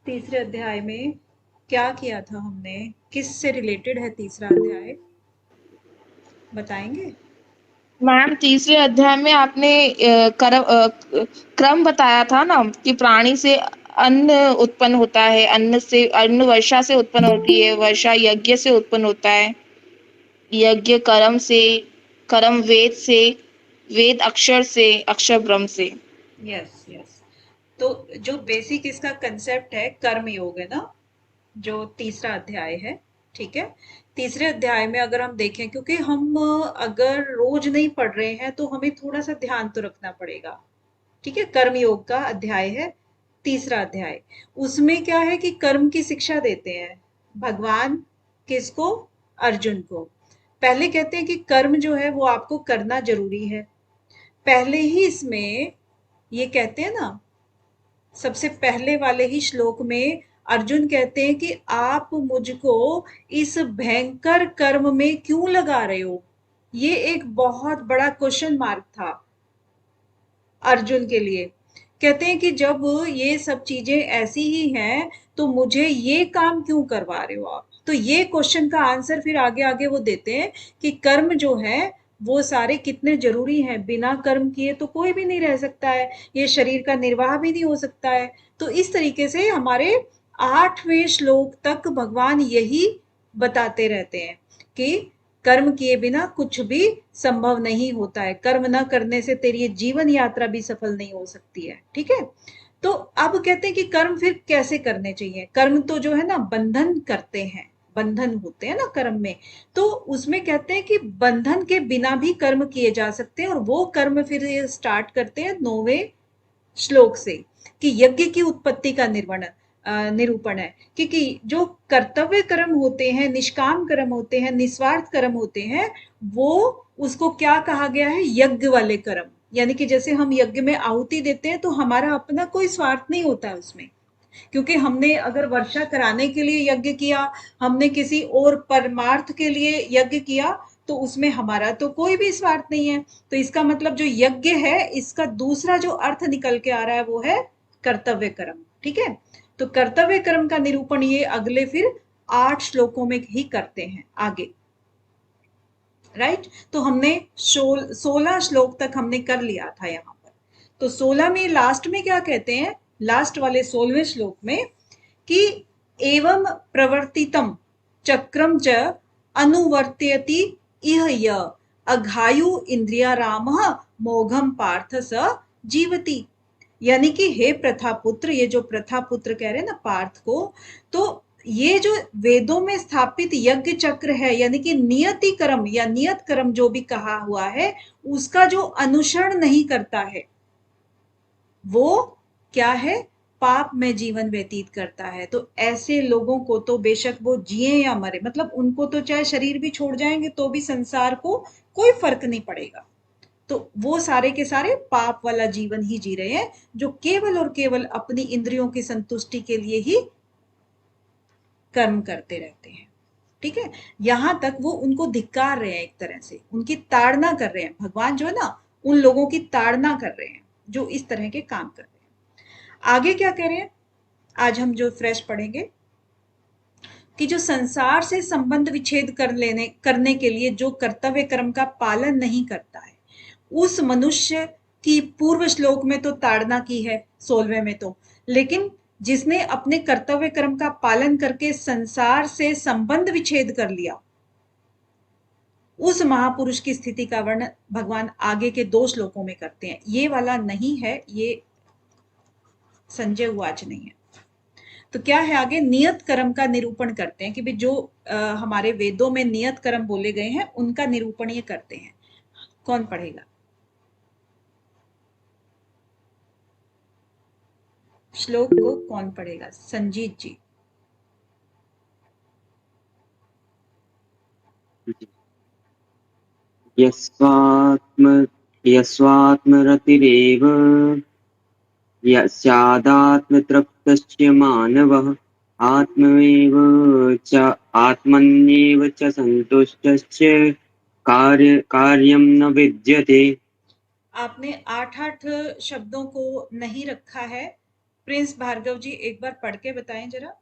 तीसरे अध्याय में क्या किया था हमने? किस से रिलेटेड है तीसरा अध्याय? बताएंगे? मैम तीसरे अध्याय में आपने क्रम बताया था ना कि प्राणी से अन्न उत्पन्न होता है, अन्न वर्षा से उत्पन्न होती है, वर्षा यज्ञ से उत्पन्न होता है, यज्ञ कर्म वेद से, वेद अक्षर से, अक्षर ब्रह्म से। Yes yes. तो जो बेसिक इसका कंसेप्ट है कर्म योग है ना, जो तीसरा अध्याय है। ठीक है। तीसरे अध्याय में अगर हम देखें, क्योंकि हम अगर रोज नहीं पढ़ रहे हैं तो हमें थोड़ा सा ध्यान तो रखना पड़ेगा। ठीक है। कर्म योग का अध्याय है तीसरा अध्याय। उसमें क्या है कि कर्म की शिक्षा देते हैं भगवान। किसको? अर्जुन को। पहले कहते हैं कि कर्म जो है वो आपको करना जरूरी है। पहले ही इसमें ये कहते हैं ना, सबसे पहले वाले ही श्लोक में अर्जुन कहते हैं कि आप मुझको इस भयंकर कर्म में क्यों लगा रहे हो। ये एक बहुत बड़ा क्वेश्चन मार्क था अर्जुन के लिए। कहते हैं कि जब ये सब चीजें ऐसी ही हैं तो मुझे ये काम क्यों करवा रहे हो आप। तो ये क्वेश्चन का आंसर फिर आगे आगे वो देते हैं कि कर्म जो है वो सारे कितने जरूरी हैं। बिना कर्म किए तो कोई भी नहीं रह सकता है, ये शरीर का निर्वाह भी नहीं हो सकता है। तो इस तरीके से हमारे 8वें श्लोक तक भगवान यही बताते रहते हैं कि कर्म किए बिना कुछ भी संभव नहीं होता है। कर्म न करने से तेरी जीवन यात्रा भी सफल नहीं हो सकती है। ठीक है। तो अब कहते हैं कि कर्म फिर कैसे करने चाहिए। कर्म तो जो है ना बंधन करते हैं, बंधन होते हैं ना कर्म में। तो उसमें कहते हैं कि बंधन के बिना भी कर्म किए जा सकते हैं, और वो कर्म फिर स्टार्ट करते हैं 9वें श्लोक से कि यज्ञ की उत्पत्ति का निरूपण है। क्योंकि जो कर्तव्य कर्म होते हैं, निष्काम कर्म होते हैं, निस्वार्थ कर्म होते हैं, वो उसको क्या कहा गया है? यज्ञ वाले कर्म। यानी कि जैसे हम यज्ञ में आहुति देते हैं तो हमारा अपना कोई स्वार्थ नहीं होता है उसमें। क्योंकि हमने अगर वर्षा कराने के लिए यज्ञ किया, हमने किसी और परमार्थ के लिए यज्ञ किया, तो उसमें हमारा तो कोई भी स्वार्थ नहीं है। तो इसका मतलब जो यज्ञ है इसका दूसरा जो अर्थ निकल के आ रहा है वो है कर्तव्य कर्म। ठीक है। तो कर्तव्य कर्म का निरूपण ये अगले फिर 8 श्लोकों में ही करते हैं आगे। राइट। तो हमने 16 श्लोक तक हमने कर लिया था यहाँ पर। तो 16 में लास्ट में क्या कहते हैं? लास्ट वाले 16वें श्लोक में कि एवं प्रवर्तितम चक्रम च अनुवर्त्यति इह य अघायु इंद्रिया राम मोघम पार्थ स जीवति। यानी कि हे प्रथापुत्र, ये जो प्रथापुत्र कह रहे हैं ना पार्थ को, तो ये जो वेदों में स्थापित यज्ञ चक्र है, यानी कि नियति कर्म या नियत कर्म जो भी कहा हुआ है, उसका जो अनुसरण नहीं करता है वो क्या है? पाप में जीवन व्यतीत करता है। तो ऐसे लोगों को तो बेशक वो जिए या मरे, मतलब उनको तो चाहे शरीर भी छोड़ जाएंगे तो भी संसार को कोई फर्क नहीं पड़ेगा। तो वो सारे के सारे पाप वाला जीवन ही जी रहे हैं, जो केवल और केवल अपनी इंद्रियों की संतुष्टि के लिए ही कर्म करते रहते हैं। ठीक है। यहां तक वो उनको धिक्कार रहे हैं, एक तरह से उनकी ताड़ना कर रहे हैं। भगवान जो है ना उन लोगों की ताड़ना कर रहे हैं जो इस तरह के काम कर रहे हैं। आगे क्या कह रहे हैं? आज हम जो फ्रेश पढ़ेंगे कि जो संसार से संबंध विच्छेद करने के लिए जो कर्तव्य कर्म का पालन नहीं करता है, उस मनुष्य की पूर्व श्लोक में तो ताड़ना की है 16वें में तो, लेकिन जिसने अपने कर्तव्य कर्म का पालन करके संसार से संबंध विच्छेद कर लिया, उस महापुरुष की स्थिति का वर्णन भगवान आगे के 2 श्लोकों में करते हैं। ये वाला नहीं है, ये संजय उवाच नहीं है। तो क्या है आगे? नियत कर्म का निरूपण करते हैं कि भाई जो हमारे वेदों में नियत कर्म बोले गए हैं उनका निरूपण ये करते हैं। कौन पढ़ेगा? श्लोक को कौन पढ़ेगा? संजीत जी। यस्वात्म यस्वात्मरतिरेव स्यादात्मतृप्तश्च मानवः आत्मन्येव च सन्तुष्टश्च कार्यं न विद्यते। आपने 8-8 शब्दों को नहीं रखा है, प्रिंस भार्गव जी एक बार पढ़ के बताएं जरा।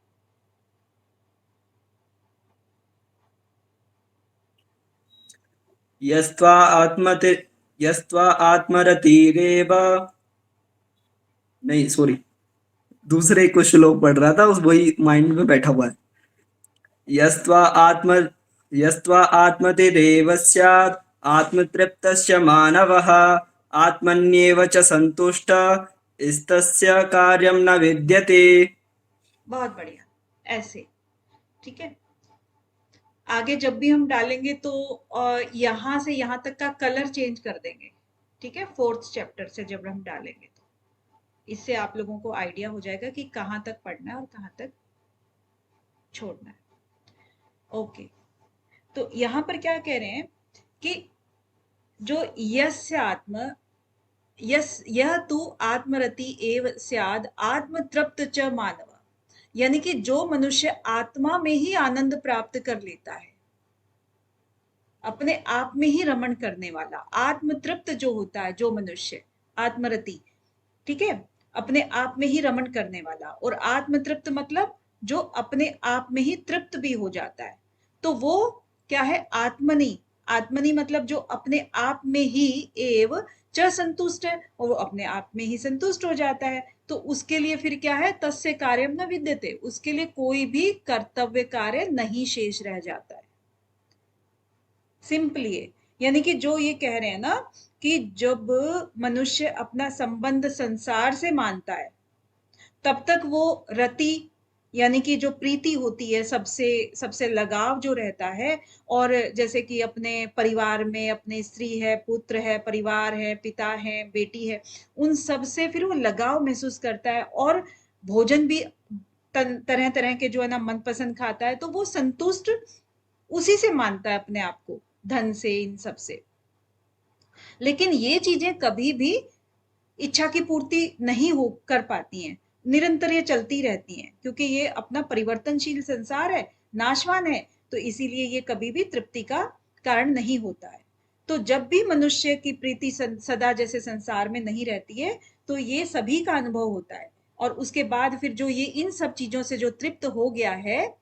यस्त्वा आत्मति यस्त्वा आत्मरतिरेव, नहीं सॉरी, दूसरे कुछ श्लोक पढ़ रहा था, उस वही माइंड में बैठा हुआ है। यस्त्वा आत्मतिरेव स्यात् आत्मतृप्तस्य मानवः आत्मन्येव च संतुष्ट इस्तस्य कार्यं न विद्यते। बहुत बढ़िया, ऐसे, ठीक है। आगे जब भी हम डालेंगे तो यहाँ से यहाँ तक का कलर चेंज कर देंगे, ठीक है। 4th चैप्टर से जब हम डालेंगे तो इससे आप लोगों को आइडिया हो जाएगा कि कहाँ तक पढ़ना है और कहाँ तक छोड़ना है। ओके, तो यहाँ पर क्या कह रहे हैं कि जो यस्य आत्म यह तू आत्मरति एव स्याद आत्मतृप्त च मानव, यानी कि जो मनुष्य आत्मा में ही आनंद प्राप्त कर लेता है, अपने आप में ही रमण करने वाला, आत्मतृप्त जो होता है, जो मनुष्य आत्मरति, ठीक है, अपने आप में ही रमण करने वाला, और आत्मतृप्त मतलब जो अपने आप में ही तृप्त भी हो जाता है, तो वो क्या है, आत्मनि। आत्मनि मतलब जो अपने आप में ही एव च संतुष्ट है, और वो अपने आप में ही संतुष्ट हो जाता है, तो उसके लिए फिर क्या है, तस्य कार्यम न विद्यते, उसके लिए कोई भी कर्तव्य कार्य नहीं शेष रह जाता है। सिंपली है, यानी कि जो ये कह रहे हैं ना कि जब मनुष्य अपना संबंध संसार से मानता है, तब तक वो रति यानी कि जो प्रीति होती है, सबसे लगाव जो रहता है, और जैसे कि अपने परिवार में अपने स्त्री है, पुत्र है, परिवार है, पिता है, बेटी है, उन सब से फिर वो लगाव महसूस करता है, और भोजन भी तरह तरह के जो है ना मनपसंद खाता है, तो वो संतुष्ट उसी से मानता है अपने आप को, धन से, इन सब से। लेकिन ये चीजें कभी भी इच्छा की पूर्ति नहीं हो कर पाती हैं, निरंतर ये चलती रहती हैं, क्योंकि ये अपना परिवर्तनशील संसार है, नाशवान है, तो इसीलिए ये कभी भी तृप्ति का कारण नहीं होता है। तो जब भी मनुष्य की प्रीति सदा जैसे संसार में नहीं रहती है, तो ये सभी का अनुभव होता है, और उसके बाद फिर जो ये इन सब चीजों से जो तृप्त हो गया है,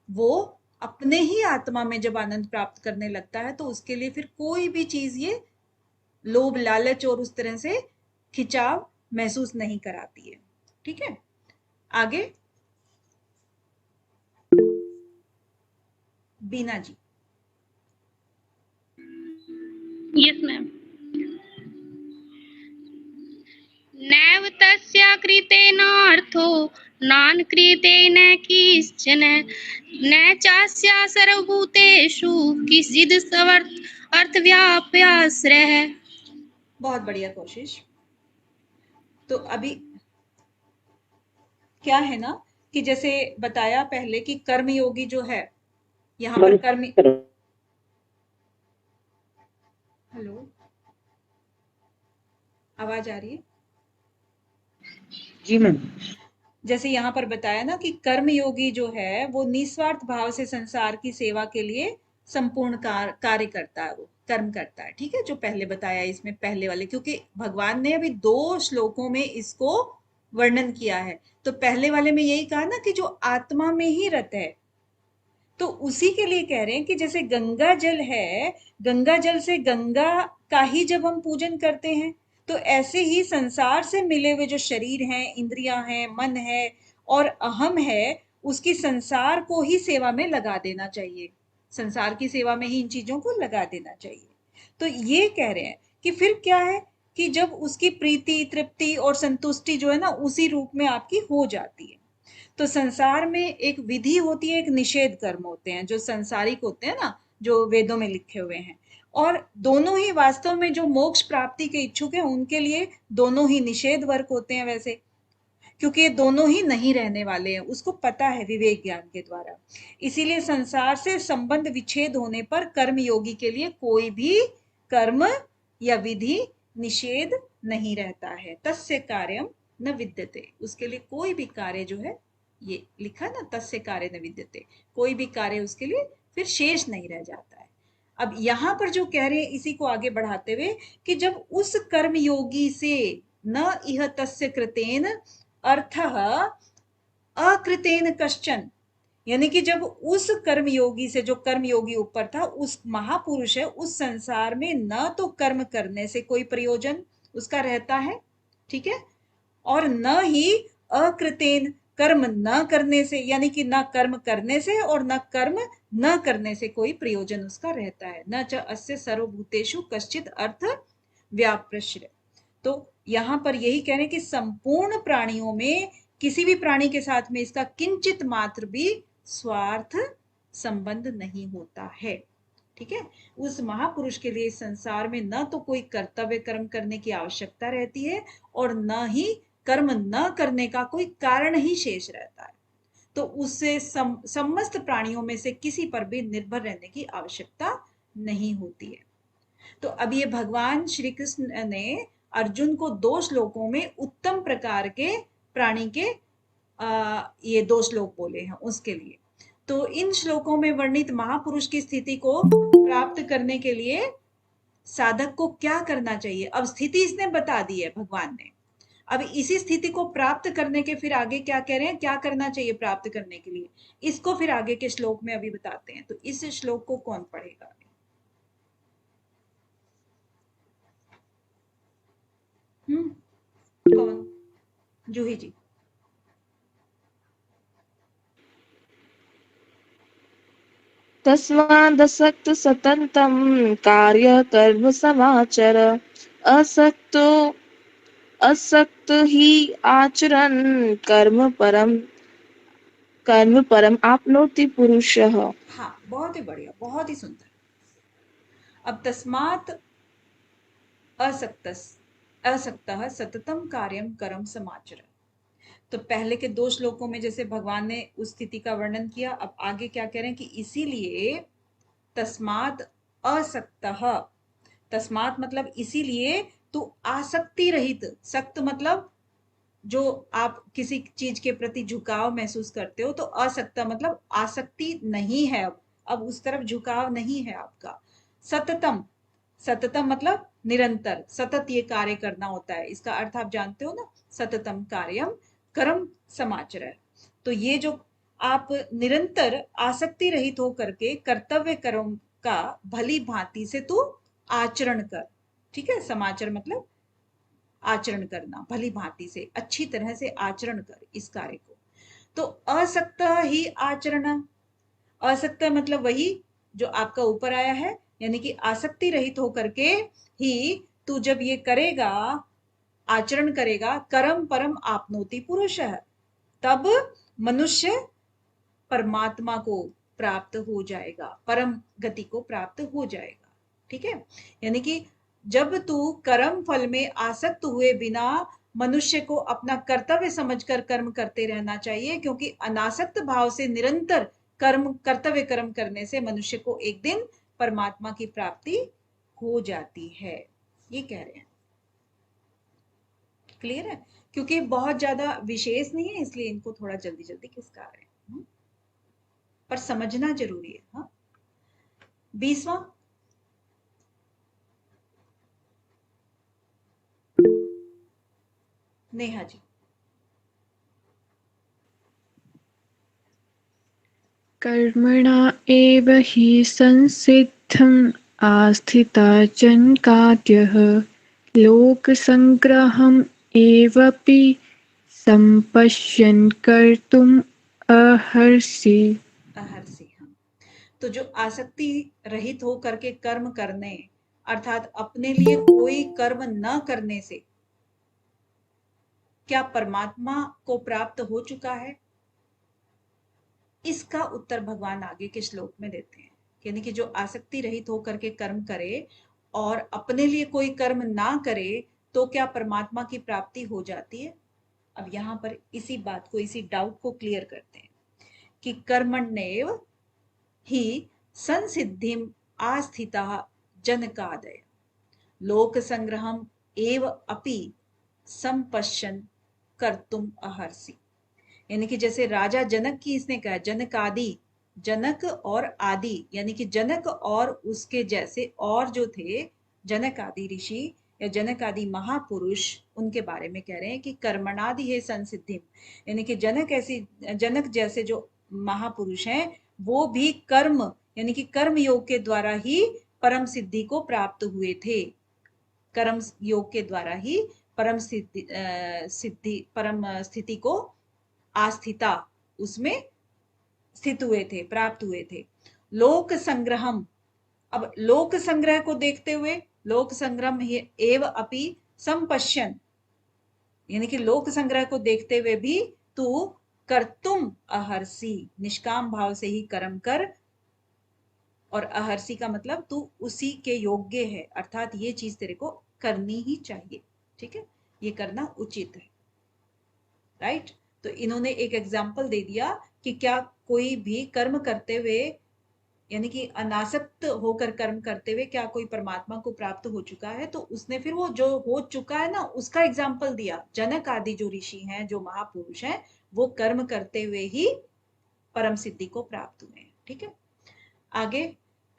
वो अपने ही आत्मा में जब आनंद प्राप्त करने लगता है, तो उसके लिए फिर कोई भी चीज ये लोभ लालच और उस तरह से खिंचाव महसूस नहीं कराती है, ठीक है। आगे बीना जी। Yes ma'am. नैव तस्या कृतेनार्थो नान कृतेन किंचन न चास्या सर्वभूतेषु किंचिद अर्थ व्याप्याश्रयः। बहुत बढ़िया कोशिश। तो अभी क्या है ना कि जैसे बताया पहले कि कर्मयोगी जो है, यहाँ पर हेलो, आवाज आ रही है? जी मैम। जैसे यहाँ पर बताया ना कि कर्मयोगी जो है वो निस्वार्थ भाव से संसार की सेवा के लिए संपूर्ण कार्य करता है, वो कर्म करता है, ठीक है, जो पहले बताया इसमें पहले वाले, क्योंकि भगवान ने अभी 2 श्लोकों में इसको वर्णन किया है। तो पहले वाले में यही कहा ना कि जो आत्मा में ही रत है, तो उसी के लिए कह रहे हैं कि जैसे गंगा जल है, गंगा जल से गंगा का ही जब हम पूजन करते हैं, तो ऐसे ही संसार से मिले हुए जो शरीर हैं, इंद्रियां हैं, मन है और अहम है, उसकी संसार को ही सेवा में लगा देना चाहिए, संसार की सेवा में ही इन चीजों को लगा देना चाहिए। तो ये कह रहे हैं कि फिर क्या है कि जब उसकी प्रीति, तृप्ति और संतुष्टि जो है ना उसी रूप में आपकी हो जाती है। तो संसार में एक विधि होती है, एक निषेध कर्म होते हैं जो संसारिक होते हैं ना, जो वेदों में लिखे हुए हैं, और दोनों ही वास्तव में जो मोक्ष प्राप्ति के इच्छुक हैं उनके लिए दोनों ही निषेध वर्ग होते हैं वैसे, क्योंकि ये दोनों ही नहीं रहने वाले हैं, उसको पता है विवेक ज्ञान के द्वारा। इसीलिए संसार से संबंध विच्छेद होने पर कर्म योगी के लिए कोई भी कर्म या विधि निषेध नहीं रहता है। तस्य कार्यम न विद्यते, उसके लिए कोई भी कार्य जो है, ये लिखा ना, तस्य कार्य न विद्यते, कोई भी कार्य उसके लिए फिर शेष नहीं रह जाता है। अब यहाँ पर जो कह रहे हैं इसी को आगे बढ़ाते हुए कि जब उस कर्म योगी से न इह तस्य कृतेन अर्थः अकृतेन कश्चन, यानी कि जब उस कर्मयोगी से, जो कर्मयोगी ऊपर था, उस महापुरुष है, उस संसार में न तो कर्म करने से कोई प्रयोजन उसका रहता है, ठीक है, और न ही अकृतेन, कर्म न करने से, यानी कि न कर्म करने से और न कर्म न करने से कोई प्रयोजन उसका रहता है। न च अस्य सर्वभूतेषु कश्चित अर्थ व्याप्रश्य। तो यहाँ पर यही कह रहे हैं कि संपूर्ण प्राणियों में किसी भी प्राणी के साथ में इसका किंचित मात्र भी स्वार्थ संबंध नहीं होता है, ठीक है। उस महापुरुष के लिए संसार में न तो कोई कर्तव्य कर्म करने की आवश्यकता रहती है और न ही कर्म न करने का कोई कारण ही शेष रहता है। तो उससे समस्त प्राणियों में से किसी पर भी निर्भर रहने की आवश्यकता नहीं होती है। तो अब ये भगवान श्री कृष्ण ने अर्जुन को 2 श्लोकों में उत्तम प्रकार के प्राणी के ये 2 श्लोक बोले हैं उसके लिए। तो इन श्लोकों में वर्णित महापुरुष की स्थिति को प्राप्त करने के लिए साधक को क्या करना चाहिए? अब स्थिति इसने बता दी है भगवान ने। अब इसी स्थिति को प्राप्त करने के फिर आगे क्या कह रहे हैं, क्या करना चाहिए प्राप्त करने के लिए, इसको फिर आगे के श्लोक में अभी बताते हैं। तो इस श्लोक को कौन पढ़ेगा? कौन? जूही जी। तस्मादसक्त सततं कार्य कर्म समाचर, असक्त ही आचरन् कर्म परम आपनोति पुरुषः। हाँ, बहुत ही बढ़िया, बहुत ही सुंदर। अब तस्मात् असक्तः सततम कार्यम कर्म समाचर। तो पहले के 2 श्लोकों में जैसे भगवान ने उस स्थिति का वर्णन किया, अब आगे क्या कह रहे हैं कि इसीलिए तस्मात् असक्तः, तस्मात् मतलब इसीलिए तू आसक्ति रहित, सक्त मतलब जो आप किसी चीज के प्रति झुकाव महसूस करते हो, तो असक्त मतलब आसक्ति नहीं है, अब उस तरफ झुकाव नहीं है आपका। सततम, सततम मतलब निरंतर, सतत ये कार्य करना होता है, इसका अर्थ आप जानते हो ना, सततम कार्यम कर्म समाचर। तो ये जो आप निरंतर आसक्ति रहित होकर के कर्तव्य कर्म का भली भांति से तू आचरण कर, ठीक है। समाचर मतलब आचरण करना, भली भांति से, अच्छी तरह से आचरण कर इस कार्य को। तो असक्त ही आचरण, असक्त मतलब वही जो आपका ऊपर आया है, यानी कि आसक्ति रहित होकर के ही तू जब ये करेगा, आचरण करेगा, कर्म परम आपनोति पुरुष है, तब मनुष्य परमात्मा को प्राप्त हो जाएगा, परम गति को प्राप्त हो जाएगा, ठीक है। यानी कि जब तू कर्म फल में आसक्त हुए बिना मनुष्य को अपना कर्तव्य समझकर कर्म करते रहना चाहिए, क्योंकि अनासक्त भाव से निरंतर कर्तव्य कर्म करने से मनुष्य को एक दिन परमात्मा की प्राप्ति हो जाती है, ये कह रहे हैं। क्लियर है? क्योंकि बहुत ज्यादा विशेष नहीं है, इसलिए इनको थोड़ा जल्दी जल्दी खिसका रहे हैं, पर समझना जरूरी है। हाँ, 20वां नेहा जी। कर्मणा एव हि संसिद्धम् आस्थिता जन्काद्यः लोकसंग्रहम् एवपि संपश्यन् कर्तुम् अर्हसि। अहर्षि, हाँ। तो जो आसक्ति रहित हो करके कर्म करने, अर्थात अपने लिए कोई कर्म न करने से क्या परमात्मा को प्राप्त हो चुका है? इसका उत्तर भगवान आगे के श्लोक में देते हैं। यानी कि जो आसक्ति रहित होकर के कर्म करे और अपने लिए कोई कर्म ना करे, तो क्या परमात्मा की प्राप्ति हो जाती है? अब यहाँ पर इसी बात को, इसी डाउट को क्लियर करते हैं कि कर्मण्येव ही संसिद्धिम आस्थिता जनकादय लोक संग्रहम एव अपि संपश्यन कर्तुम अहर्षि। यानी कि जैसे राजा जनक की इसने कहा, जनकादि, जनक और आदि, यानी कि जनक और उसके जैसे और जो थे जनक आदि ऋषि, या जनक आदि महापुरुष उनके बारे में कह रहे हैं कि कर्मणादि है संसिद्धि, यानी कि जनक जैसे जो महापुरुष हैं वो भी कर्म यानी कि कर्म योग के द्वारा ही परम सिद्धि को प्राप्त हुए थे। कर्म योग के द्वारा ही परम स्थिति को आस्थिता उसमें स्थित हुए थे, प्राप्त हुए थे। लोक संग्रहम, अब लोक संग्रह को देखते हुए लोक संग्रह एव अपि संपश्यन, यानी कि लोक संग्रह को देखते हुए भी तू कर्तुम अहर्षि, निष्काम भाव से ही कर्म कर, और अहर्षि का मतलब तू उसी के योग्य है, अर्थात ये चीज तेरे को करनी ही चाहिए। ठीक है, ये करना उचित है। राइट, तो इन्होंने एक एग्जाम्पल दे दिया कि क्या कोई भी कर्म करते हुए यानी कि अनासक्त होकर कर्म करते हुए क्या कोई परमात्मा को प्राप्त हो चुका है, तो उसने फिर वो जो हो चुका है ना उसका एग्जाम्पल दिया। जनक आदि जो ऋषि हैं, जो महापुरुष हैं, वो कर्म करते हुए ही परम सिद्धि को प्राप्त हुए हैं। ठीक है, आगे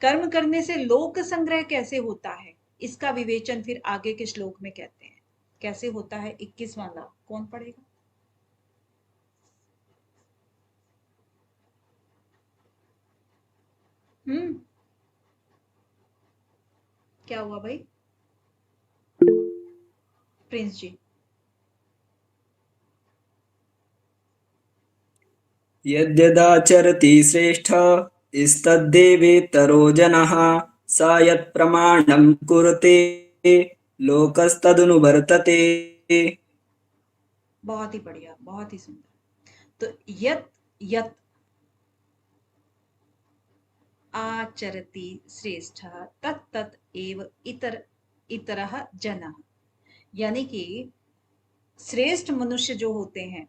कर्म करने से लोक संग्रह कैसे होता है, इसका विवेचन फिर आगे के श्लोक में कहते हैं कैसे होता है। 21वां लाभ कौन पढ़ेगा? क्या हुआ भाई? प्रिंस जी। यद्यदाचरति श्रेष्ठ स्तद्देवेतरो जनः स यत्प्रमाणं कुरुते लोकस्तदनुवर्तते। बहुत ही बढ़िया, बहुत ही सुंदर। तो यत यत आचरति श्रेष्ठ तत् तत् एव इतरः जनः, यानी कि श्रेष्ठ मनुष्य जो होते हैं,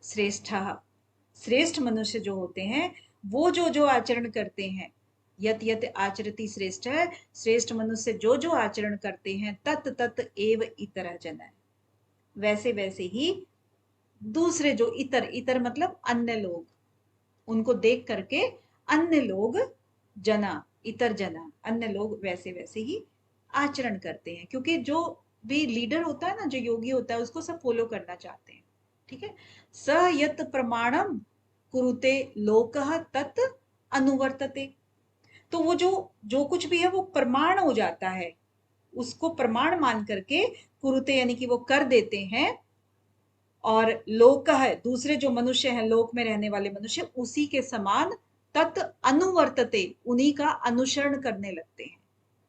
श्रेष्ठ मनुष्य जो होते हैं वो जो आचरण करते हैं, यत यत आचरति श्रेष्ठ है, श्रेष्ठ मनुष्य जो आचरण करते हैं, तत् तत् एव इतरः जनः, वैसे वैसे ही दूसरे जो इतर मतलब अन्य लोग, उनको देख करके अन्य लोग इतर जना अन्य लोग वैसे वैसे ही आचरण करते हैं, क्योंकि जो भी लीडर होता है ना, जो योगी होता है, उसको सब फॉलो करना चाहते हैं। ठीक है, स यत प्रमाणम कुरुते लोकः तत् अनुवर्तते, तो वो जो कुछ भी है वो प्रमाण हो जाता है, उसको प्रमाण मान करके कुरुते यानी कि वो कर देते हैं, और लोक है दूसरे जो मनुष्य हैं, लोक में रहने वाले मनुष्य, उसी के समान तत् अनुवर्तते, उन्हीं का अनुसरण करने लगते हैं,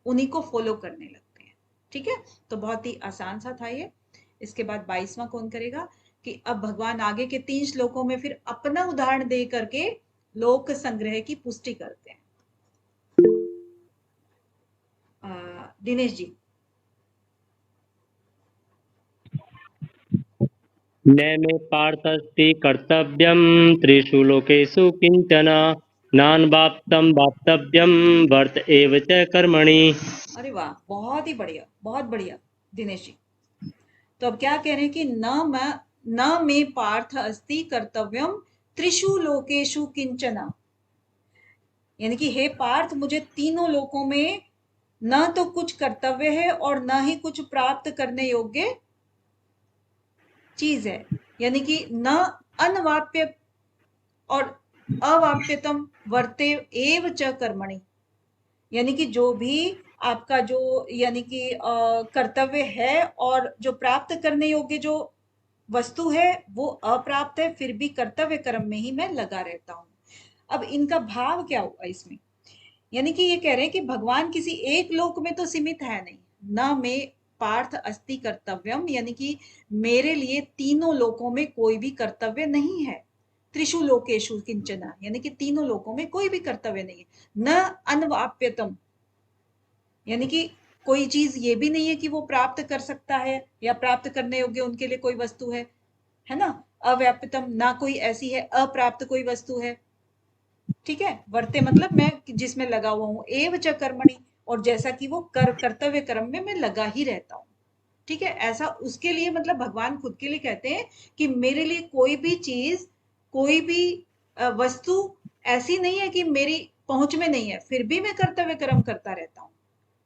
उन्हीं को फॉलो करने लगते हैं। ठीक है, तो बहुत ही आसान सा था ये। इसके बाद 22वां कौन करेगा कि अब भगवान आगे के 3 श्लोकों में फिर अपना उदाहरण दे करके लोक संग्रह की पुष्टि करते हैं। दिनेश जी। न मे पार्थस्ति कर्तव्यं त्रिषु लोकेषु किंचन नानवाप्तं वाप्तव्यं वर्त एव च कर्मणि। अरे वाह, बहुत ही बढ़िया, बहुत बढ़िया दिनेश जी। तो अब क्या कह रहे हैं कि न मे पार्थ अस्ति कर्तव्यम त्रिषु लोकेषु किंचन, यानी कि हे पार्थ, मुझे तीनों लोकों में न तो कुछ कर्तव्य है और न ही कुछ प्राप्त करने योग्य चीज है, यानी कि न अनवाप्य और अवाप्यतम वर्ते एव च कर्मणि, यानी कि जो भी आपका जो यानी कि कर्तव्य है और जो प्राप्त करने योग्य जो वस्तु है वो अप्राप्त है, फिर भी कर्तव्य कर्म में ही मैं लगा रहता हूं। अब इनका भाव क्या हुआ इसमें, यानी कि ये कह रहे हैं कि भगवान किसी एक लोक में तो सीमित है नहीं, न में पार्थ अस्ति कर्तव्यम, यानी कि मेरे लिए तीनों लोकों में कोई भी कर्तव्य नहीं है। त्रिषु लोकेषु किंचना, यानी कि तीनों लोकों में कोई भी कर्तव्य नहीं है। न अनवाप्यतम, यानी कि कोई चीज ये भी नहीं है कि वो प्राप्त कर सकता है या प्राप्त करने योग्य उनके लिए कोई वस्तु है ना। अव्याप्यतम, ना कोई ऐसी है अप्राप्त कोई वस्तु है। ठीक है, वर्ते मतलब मैं जिसमें लगा हुआ हूं, एव च कर्मणि, और जैसा कि वो कर्तव्य कर्म में मैं लगा ही रहता हूं। ठीक है, ऐसा उसके लिए मतलब भगवान खुद के लिए कहते हैं कि मेरे लिए कोई भी चीज, कोई भी वस्तु ऐसी नहीं है कि मेरी पहुंच में नहीं है, फिर भी मैं कर्तव्य कर्म करता रहता हूं।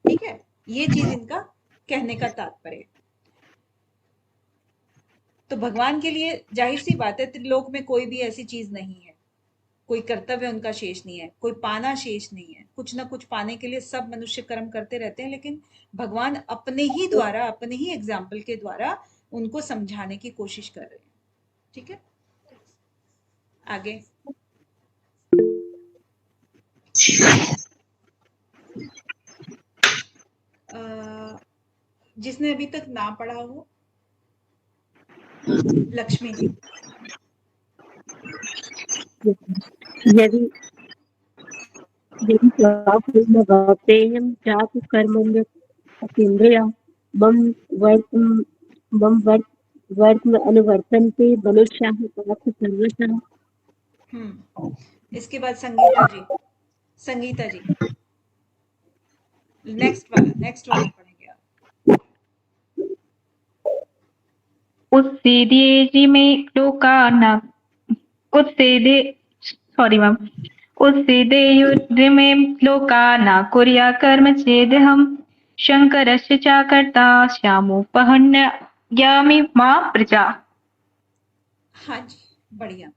ठीक है, ये चीज इनका कहने का तात्पर्य। तो भगवान के लिए जाहिर सी बात है, त्रिलोक में कोई भी ऐसी चीज नहीं है, कोई कर्तव्य उनका शेष नहीं है, कोई पाना शेष नहीं है। कुछ ना कुछ पाने के लिए सब मनुष्य कर्म करते रहते हैं, लेकिन भगवान अपने ही द्वारा, अपने ही एग्जाम्पल के द्वारा उनको समझाने की कोशिश कर रहे हैं। ठीक है, आगे। जिसने अभी तक ना पढ़ा हो, लक्ष्मी जी। यदि यदि स्वापूर्णभवतेयं जातु कर्मण्यतीन्द्रिया मम वर्तम मम वर्तम अनुवर्तन्ते मनुष्याः पार्थ सर्वशः। इसके बाद संगीता जी, संगीता जी नेक्स्ट वाला पढ़ेंगे आप। उत्सेदेजि मे लोकाना उत्सेदे सॉरी मैम उत्सेदेयुर्मे लोका न कुर्या कर्म चेदहम शंकरस्य च कर्ता श्यामोपहन्यामि मा प्रजा। हाँ जी, बढ़िया।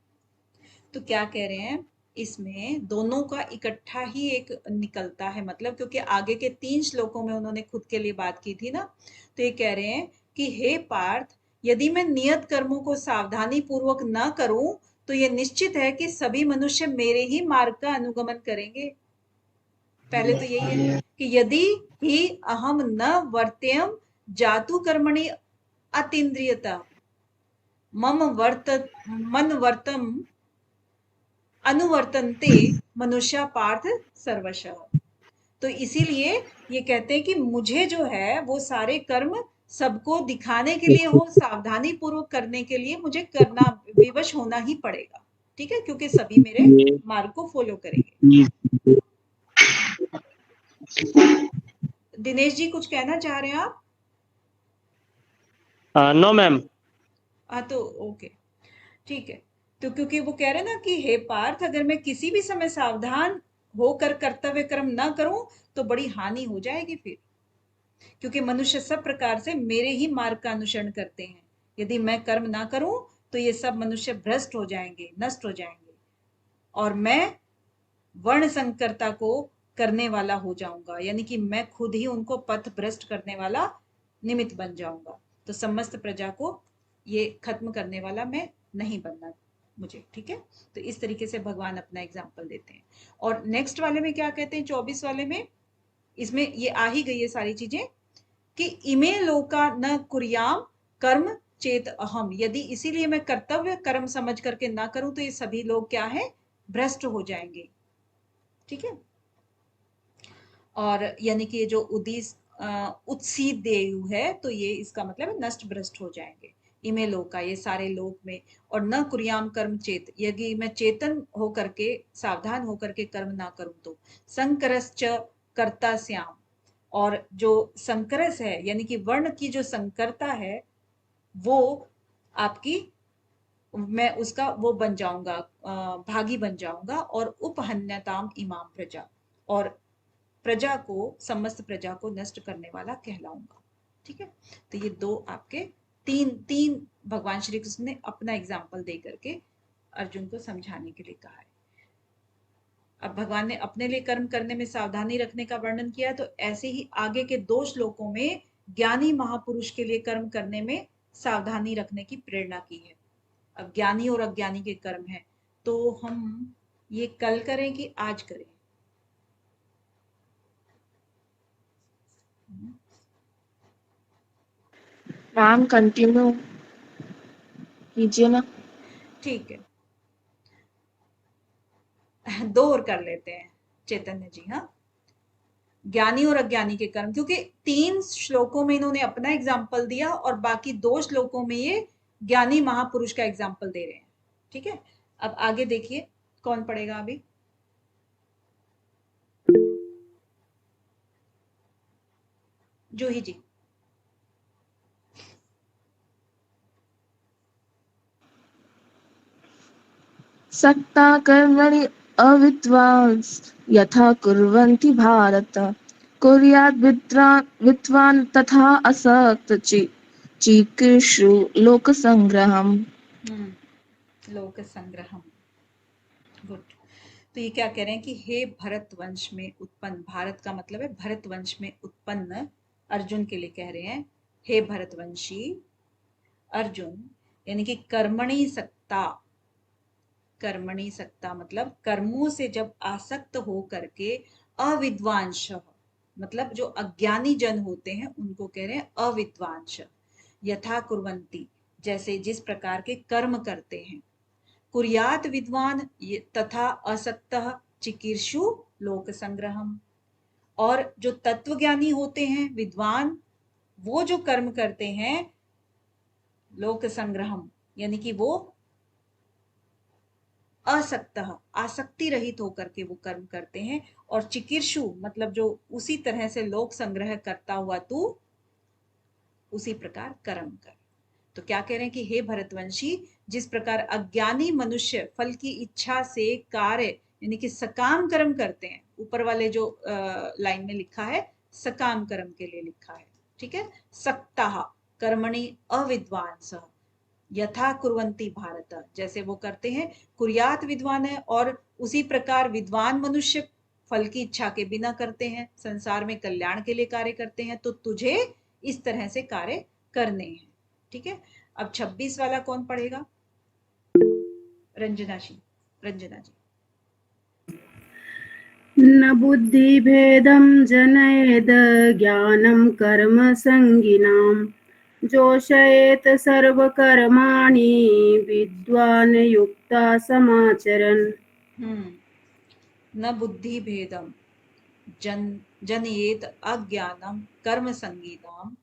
तो क्या कह रहे हैं, इसमें दोनों का इकट्ठा ही एक निकलता है मतलब, क्योंकि आगे के 3 श्लोकों में उन्होंने खुद के लिए बात की थी ना। तो ये कह रहे हैं कि हे पार्थ, यदि मैं नियत कर्मों को सावधानी पूर्वक न करूं तो ये निश्चित है कि सभी मनुष्य मेरे ही मार्ग का अनुगमन करेंगे। पहले तो यही है कि यदि ही अहम न वर्त्यम जातु कर्मणि अतीन्द्रियता मम मन वर्तम अनुवर्तन्ते मनुष्य पार्थ सर्वशः। तो इसीलिए ये कहते हैं कि मुझे जो है वो सारे कर्म सबको दिखाने के लिए हो, सावधानी पूर्वक करने के लिए मुझे करना, विवश होना ही पड़ेगा। ठीक है, क्योंकि सभी मेरे मार्ग को फॉलो करेंगे। दिनेश जी कुछ कहना चाह रहे हैं आप? No ma'am. हाँ तो ओके, ठीक है। तो क्योंकि वो कह रहे हैं ना कि हे पार्थ, अगर मैं किसी भी समय सावधान होकर कर्तव्य कर्म ना करूं तो बड़ी हानि हो जाएगी फिर, क्योंकि मनुष्य सब प्रकार से मेरे ही मार्ग का अनुसरण करते हैं। यदि मैं कर्म ना करूं तो ये सब मनुष्य भ्रष्ट हो जाएंगे, नष्ट हो जाएंगे, और मैं वर्ण संकरता को करने वाला हो जाऊंगा, यानी कि मैं खुद ही उनको पथ भ्रष्ट करने वाला निमित्त बन जाऊंगा। तो समस्त प्रजा को ये खत्म करने वाला मैं नहीं बनना मुझे। ठीक है, तो इस तरीके से भगवान अपना एग्जाम्पल देते हैं। और नेक्स्ट वाले में क्या कहते हैं, 24 वाले में, इसमें ये आ ही गई है सारी चीजें कि इमे लोका न कुर्याम कर्म चेत अहम। यदि इसीलिए मैं कर्तव्य कर्म समझ करके ना करूं तो ये सभी लोग क्या है, भ्रष्ट हो जाएंगे। ठीक है, और यानी कि ये जो उत्सीत देयु है, तो ये इसका मतलब है नष्ट भ्रष्ट हो जाएंगे। इमे लोका, ये सारे लोक में। और न कुर्याम कर्म चेत, यदि मैं चेतन होकर के, सावधान होकर के कर्म ना करूं तो। संकरश्च कर्ता श्याम, और जो संकरस है यानी कि वर्ण की जो संकरता है, वो आपकी, मैं उसका वो बन जाऊंगा, भागी बन जाऊंगा। और उपहन्यताम इमाम प्रजा, और प्रजा को, समस्त प्रजा को नष्ट करने वाला कहलाऊंगा। ठीक है, तो ये दो आपके तीन भगवान श्री कृष्ण ने अपना एग्जाम्पल दे करके अर्जुन को समझाने के लिए कहा है। अब भगवान ने अपने लिए कर्म करने में सावधानी रखने का वर्णन किया, तो ऐसे ही आगे के 2 श्लोकों में ज्ञानी महापुरुष के लिए कर्म करने में सावधानी रखने की प्रेरणा की है। अब ज्ञानी और अज्ञानी के कर्म है, तो हम ये कल करें कि आज करें? मैम कंटिन्यू कीजिए ना। ठीक है, 2 और कर लेते हैं चैतन्य जी। हाँ, ज्ञानी और अज्ञानी के कर्म, क्योंकि 3 श्लोकों में इन्होंने अपना एग्जाम्पल दिया और बाकी 2 श्लोकों में ये ज्ञानी महापुरुष का एग्जाम्पल दे रहे हैं। ठीक है, अब आगे देखिए कौन पढ़ेगा अभी। जूही जी। सक्ता कर्मणि अविद्वांस यथा कुर्वन्ति भारत कुर्यात् विद्वान् तथा असक्त चिकीर्षु लोकसंग्रहम्। लोक संग्रहम। गुड। तो ये क्या कह रहे हैं कि हे भरत वंश में उत्पन्न, भारत का मतलब है भरत वंश में उत्पन्न, अर्जुन के लिए कह रहे हैं, हे भरतवंशी अर्जुन, यानी कि कर्मणि सक्ता, कर्मणि सक्ता मतलब कर्मों से जब आसक्त हो करके, अविद्वांश मतलब जो अज्ञानी जन होते हैं उनको कह रहे हैं अविद्वांश, यथा कुर्वन्ति जैसे जिस प्रकार के कर्म करते हैं, कुर्यात विद्वान तथा असक्तः चिकीर्षु लोक संग्रहम, और जो तत्वज्ञानी होते हैं विद्वान, वो जो कर्म करते हैं लोक संग्रहम यानी कि वो असक्तः आसक्ति रहित होकर के वो कर्म करते हैं, और चिकीर्षु मतलब जो उसी तरह से लोक संग्रह करता हुआ तू उसी प्रकार कर्म कर। तो क्या कह रहे हैं कि हे भरतवंशी, जिस प्रकार अज्ञानी मनुष्य फल की इच्छा से कार्य यानी कि सकाम कर्म करते हैं, ऊपर वाले जो लाइन में लिखा है सकाम कर्म के लिए लिखा है, ठीक है, सक्ताः कर्मणि अविद्वांसः यथा कुर्वन्ति भारत, जैसे वो करते हैं, कुर्यात विद्वान है और उसी प्रकार विद्वान मनुष्य फल की इच्छा के बिना करते हैं, संसार में कल्याण के लिए कार्य करते हैं, तो तुझे इस तरह से कार्य करने हैं। ठीक है, अब 26 वाला कौन पढ़ेगा? रंजना जी। न बुद्धिभेदं जनयेद ज्ञानं कर्म संगिनां, जोषयेत सर्वकर्माणि विद्वान् युक्ता समाचरन्। न बुद्धि भेदम जनयेत अज्ञानम कर्म संगीनाम,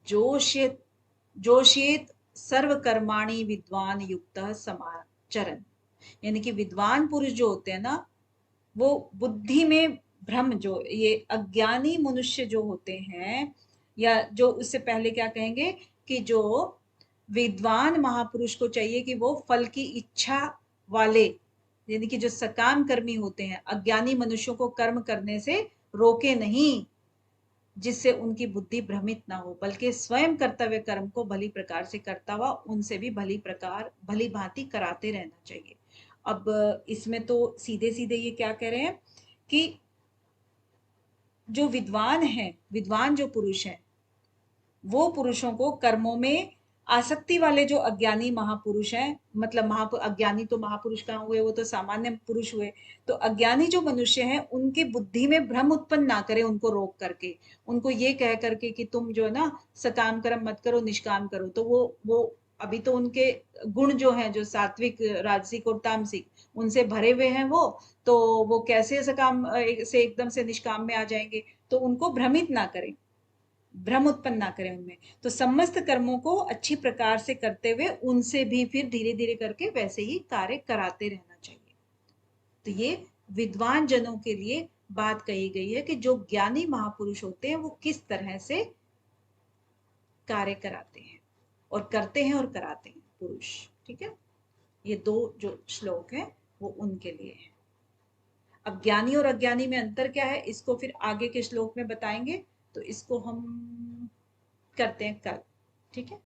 जोषयेत सर्वकर्माणि विद्वान युक्त समाचरन्, यानी कि विद्वान पुरुष जो होते हैं ना, वो बुद्धि में भ्रम, जो ये अज्ञानी मनुष्य जो होते हैं, या जो उससे पहले क्या कहेंगे कि जो विद्वान महापुरुष को चाहिए कि वो फल की इच्छा वाले यानी कि जो सकाम कर्मी होते हैं, अज्ञानी मनुष्यों को कर्म करने से रोके नहीं, जिससे उनकी बुद्धि भ्रमित ना हो, बल्कि स्वयं कर्तव्य कर्म को भली प्रकार से करता हुआ उनसे भी भली भांति कराते रहना चाहिए। अब इसमें तो सीधे सीधे ये क्या कह रहे हैं कि जो विद्वान है, विद्वान जो पुरुष है, वो पुरुषों को कर्मों में आसक्ति वाले जो अज्ञानी महापुरुष हैं, मतलब अज्ञानी तो महापुरुष कहाँ हुए, वो तो सामान्य पुरुष हुए, तो अज्ञानी जो मनुष्य हैं उनकी बुद्धि में भ्रम उत्पन्न ना करे, उनको रोक करके, उनको ये कह करके कि तुम जो है ना सकाम कर्म मत करो, निष्काम करो, तो वो अभी तो उनके गुण जो हैं, जो सात्विक, राजसिक और तामसिक, उनसे भरे हुए हैं तो वो कैसे सकाम से एकदम से निष्काम में आ जाएंगे, तो उनको भ्रमित ना करें, भ्रम उत्पन्न ना करें उनमें, तो समस्त कर्मों को अच्छी प्रकार से करते हुए उनसे भी फिर धीरे धीरे करके वैसे ही कार्य कराते रहना चाहिए। तो ये विद्वान जनों के लिए बात कही गई है कि जो ज्ञानी महापुरुष होते हैं वो किस तरह से कार्य कराते हैं और करते हैं और कराते हैं पुरुष। ठीक है, ये दो जो श्लोक हैं वो उनके लिए है। अब ज्ञानी और अज्ञानी में अंतर क्या है, इसको फिर आगे के श्लोक में बताएंगे, तो इसको हम करते हैं कल। ठीक है।